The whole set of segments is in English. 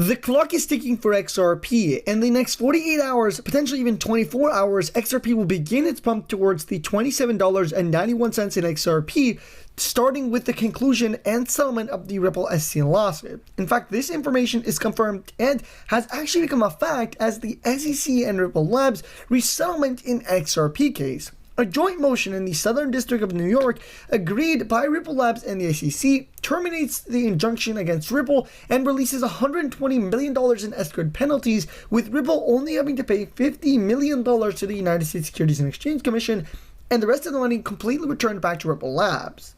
The clock is ticking for XRP. In the next 48 hours, potentially even 24 hours, XRP will begin its pump towards the $27.91 in XRP, starting with the conclusion and settlement of the Ripple SC lawsuit. In fact, this information is confirmed and has actually become a fact as the SEC and Ripple Labs reach settlement in XRP case. A joint motion in the Southern District of New York, agreed by Ripple Labs and the SEC, terminates the injunction against Ripple and releases $120 million in escrowed penalties, with Ripple only having to pay $50 million to the United States Securities and Exchange Commission, and the rest of the money completely returned back to Ripple Labs,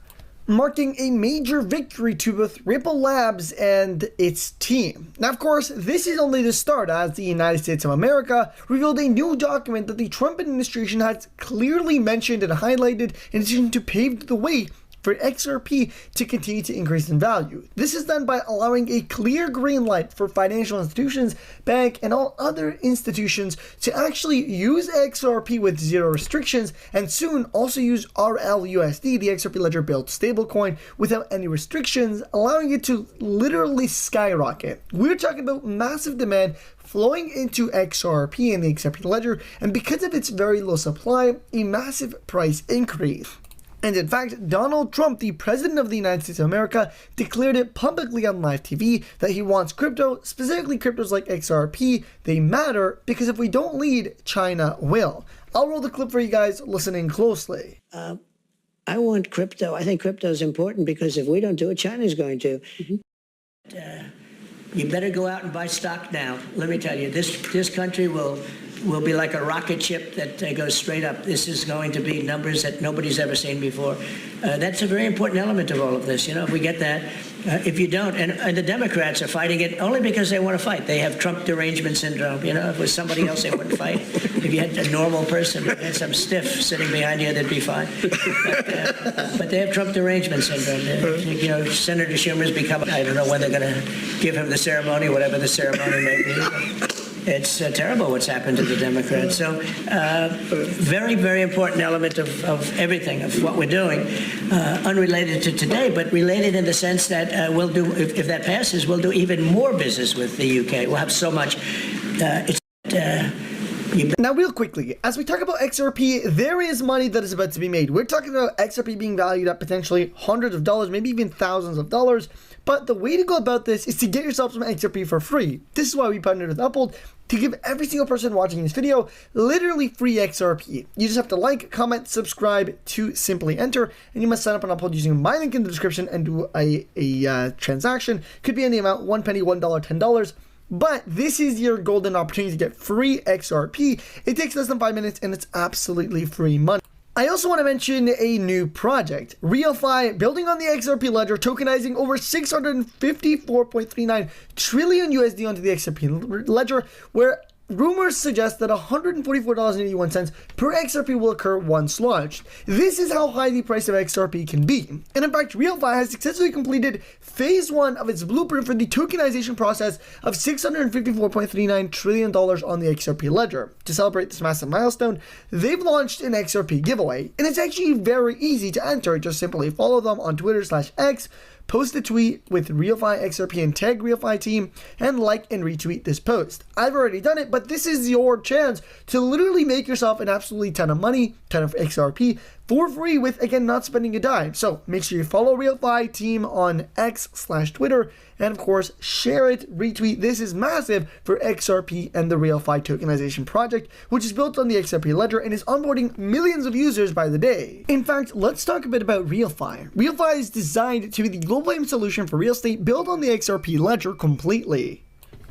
marking a major victory to both Ripple Labs and its team. Now, of course, this is only the start, as the United States of America revealed a new document that the Trump administration has clearly mentioned and highlighted in addition to pave the way for XRP to continue to increase in value. This is done by allowing a clear green light for financial institutions, bank, and all other institutions to actually use XRP with zero restrictions, and soon also use RLUSD, the XRP ledger built stablecoin, without any restrictions, allowing it to literally skyrocket. We're talking about massive demand flowing into XRP and the XRP ledger, and because of its very low supply, a massive price increase. And in fact, Donald Trump, the president of the United States of America, declared it publicly on live TV that he wants crypto, specifically cryptos like XRP. They matter because if we don't lead, China will. I'll roll the clip for you guys listening closely. I want crypto. I think crypto is important because if we don't do it, China's going to. You better go out and buy stock now. Let me tell you, this country will be like a rocket ship that goes straight up. This is going to be numbers that nobody's ever seen before. That's a very important element of all of this. You know, if we get that, if you don't, and the Democrats are fighting it only because they want to fight. They have Trump derangement syndrome. You know, if it was somebody else, they wouldn't fight. If you had a normal person and some stiff sitting behind you, they'd be fine. But they have Trump derangement syndrome. You know, Senator Schumer's become, I don't know when they're going to give him the ceremony, whatever the ceremony may be. It's terrible what's happened to the Democrats. So very, very important element of everything, of what we're doing, unrelated to today, but related in the sense that we'll do, if that passes, we'll do even more business with the UK. We'll have so much. Now, real quickly, as we talk about XRP, there is money that is about to be made. We're talking about XRP being valued at potentially hundreds of dollars, maybe even thousands of dollars. But the way to go about this is to get yourself some XRP for free. This is why we partnered with Uphold, to give every single person watching this video literally free XRP. You just have to like, comment, subscribe to simply enter, and you must sign up on Uphold using my link in the description and do a transaction. Could be any amount, 1 penny, $1, $10. But this is your golden opportunity to get free XRP. It takes less than 5 minutes and it's absolutely free money. I also want to mention a new project, RealFi, building on the XRP ledger, tokenizing over 654.39 trillion USD onto the XRP ledger, where rumors suggest that $144.81 per XRP will occur once launched. This is how high the price of XRP can be. And in fact, RealFi has successfully completed phase 1 of its blueprint for the tokenization process of $654.39 trillion on the XRP ledger. To celebrate this massive milestone, they've launched an XRP giveaway, and it's actually very easy to enter. Just simply follow them on Twitter/X, post a tweet with RealFi XRP and tag RealFi team, and like and retweet this post. I've already done it, but this is your chance to literally make yourself an absolutely ton of money, ton of XRP, for free with, again, not spending a dime. So make sure you follow RealFi team on X/Twitter, and of course, share it, retweet. This is massive for XRP and the RealFi tokenization project, which is built on the XRP ledger and is onboarding millions of users by the day. In fact, let's talk a bit about RealFi. RealFi is designed to be the global AIM solution for real estate built on the XRP ledger completely.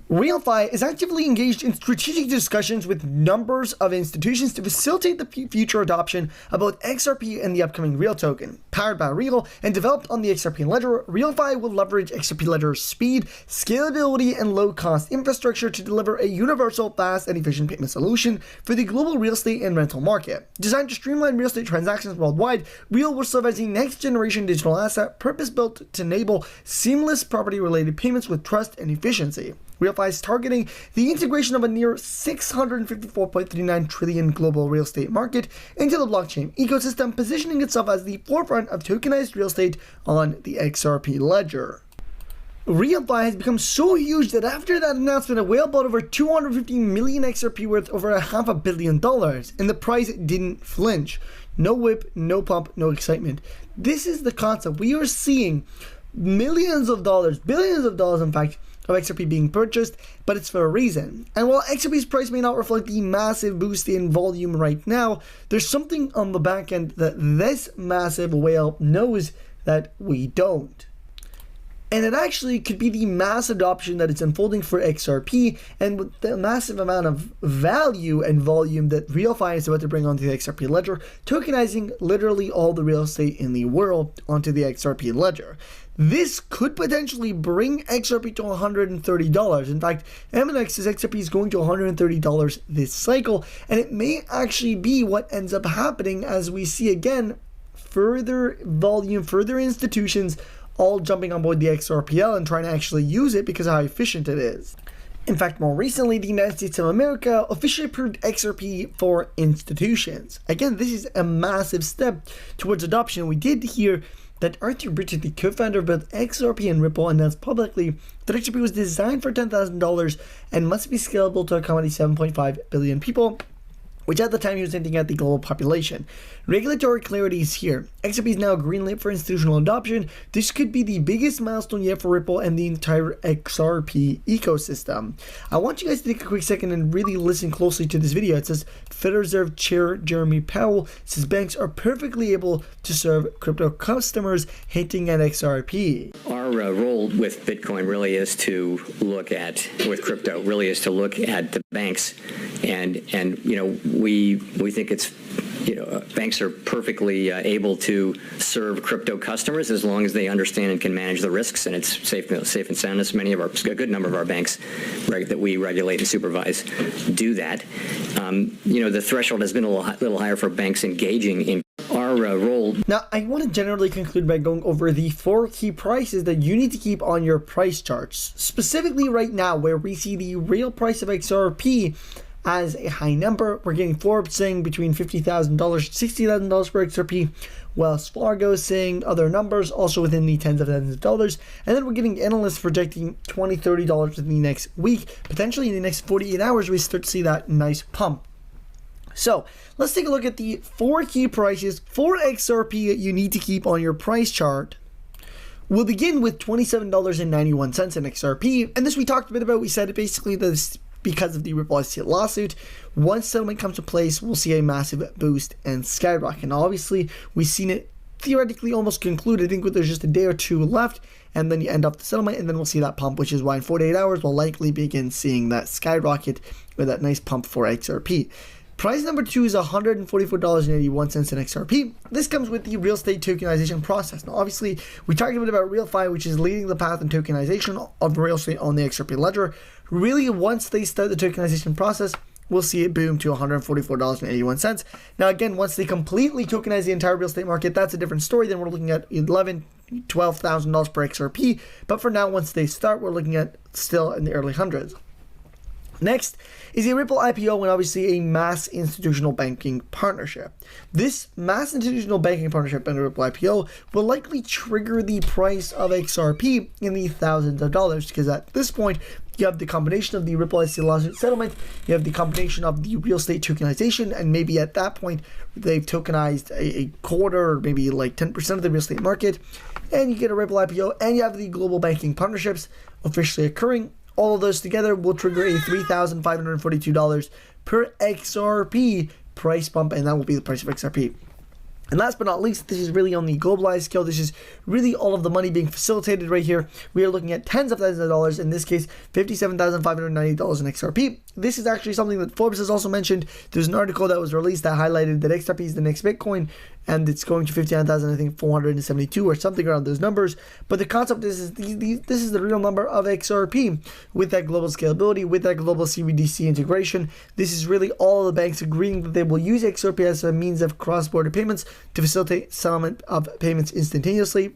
RealFi is actively engaged in strategic discussions with numbers of institutions to facilitate the future adoption of both XRP and the upcoming Real token. Powered by Real and developed on the XRP ledger, RealFi will leverage XRP ledger's speed, scalability, and low-cost infrastructure to deliver a universal, fast, and efficient payment solution for the global real estate and rental market. Designed to streamline real estate transactions worldwide, Real will serve as a next-generation digital asset purpose-built to enable seamless property-related payments with trust and efficiency. RealFi is targeting the integration of a near $654.39 trillion global real estate market into the blockchain ecosystem, positioning itself as the forefront of tokenized real estate on the XRP ledger. RealFi has become so huge that after that announcement, a whale bought over 250 million XRP worth over $500 million, and the price didn't flinch. No whip, no pump, no excitement. This is the concept. We are seeing millions of dollars, billions of dollars, in fact, of XRP being purchased, but it's for a reason. And while XRP's price may not reflect the massive boost in volume right now, there's something on the back end that this massive whale knows that we don't. And it actually could be the mass adoption that it's unfolding for XRP, and with the massive amount of value and volume that RealFi is about to bring onto the XRP ledger, tokenizing literally all the real estate in the world onto the XRP ledger. This could potentially bring XRP to $130. In fact, MNX says XRP is going to $130 this cycle, and it may actually be what ends up happening as we see again further volume, further institutions all jumping on board the XRPL and trying to actually use it because of how efficient it is. In fact, more recently, the United States of America officially approved XRP for institutions. Again, this is a massive step towards adoption. We did hear that Arthur Bridges, the co-founder of both XRP and Ripple, announced publicly that XRP was designed for $10,000 and must be scalable to accommodate 7.5 billion people, which at the time he was hinting at the global population. Regulatory clarity is here. XRP is now greenlit for institutional adoption. This could be the biggest milestone yet for Ripple and the entire XRP ecosystem. I want you guys to take a quick second and really listen closely to this video. It says Federal Reserve Chair Jeremy Powell says banks are perfectly able to serve crypto customers, hinting at XRP. Our role with Bitcoin really is to look at, with crypto, really is to look at the banks, and you know, we think it's, you know, banks are perfectly able to serve crypto customers as long as they understand and can manage the risks, and it's safe and soundness. Many of our, a good number of our banks that we regulate and supervise do that. You know, the threshold has been a little higher for banks engaging in our role. Now, I want to generally conclude by going over the 4 key prices that you need to keep on your price charts. Specifically right now, where we see the real price of XRP as a high number. We're getting Forbes saying between $50,000 and $60,000 per XRP. Wells Fargo saying other numbers, also within the tens of thousands of dollars. And then we're getting analysts projecting $20, $30 within the next week. Potentially in the next 48 hours, we start to see that nice pump. So let's take a look at the 4 key prices for XRP that you need to keep on your price chart. We'll begin with $27.91 in XRP. And this we talked a bit about. We said basically this because of the Ripple ST lawsuit. Once settlement comes to place, we'll see a massive boost and skyrocket. And obviously, we've seen it theoretically almost conclude. I think there's just a day or two left, and then you end up the settlement, and then we'll see that pump, which is why in 48 hours, we'll likely begin seeing that skyrocket with that nice pump for XRP. Price number 2 is $144.81 in XRP. This comes with the real estate tokenization process. Now, obviously, we talked a bit about RealFi, which is leading the path in tokenization of real estate on the XRP ledger. Really, once they start the tokenization process, we'll see it boom to $144.81. Now, again, once they completely tokenize the entire real estate market, that's a different story. Then we're looking at $11,000, $12,000 per XRP. But for now, once they start, we're looking at still in the early hundreds. Next is a Ripple IPO and obviously a mass institutional banking partnership. This mass institutional banking partnership and a Ripple IPO will likely trigger the price of XRP in the thousands of dollars, because at this point, you have the combination of the Ripple ST lawsuit settlement, you have the combination of the real estate tokenization, and maybe at that point, they've tokenized a quarter or maybe like 10% of the real estate market, and you get a Ripple IPO, and you have the global banking partnerships officially occurring. All of those together will trigger a $3,542 per XRP price bump, and that will be the price of XRP. And last but not least, this is really on the globalized scale. This is really all of the money being facilitated right here. We are looking at tens of thousands of dollars, in this case, $57,590 in XRP. This is actually something that Forbes has also mentioned. There's an article that was released that highlighted that XRP is the next Bitcoin, and it's going to 59,000, I think 472 or something around those numbers. But the concept is this is the real number of XRP with that global scalability, with that global CBDC integration. This is really all the banks agreeing that they will use XRP as a means of cross-border payments to facilitate settlement of payments instantaneously.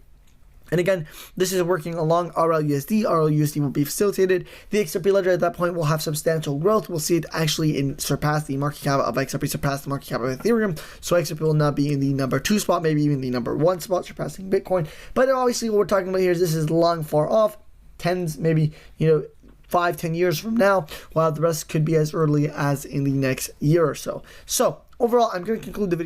And again, this is working along RLUSD. RLUSD will be facilitated. The XRP ledger at that point will have substantial growth. We'll see it actually surpass the market cap of XRP, surpass the market cap of Ethereum. So XRP will not be in the number 2 spot, maybe even the number 1 spot, surpassing Bitcoin. But obviously what we're talking about here is this is long far off. tens, maybe, 5-10 years from now, while the rest could be as early as in the next year or so. So overall, I'm going to conclude the video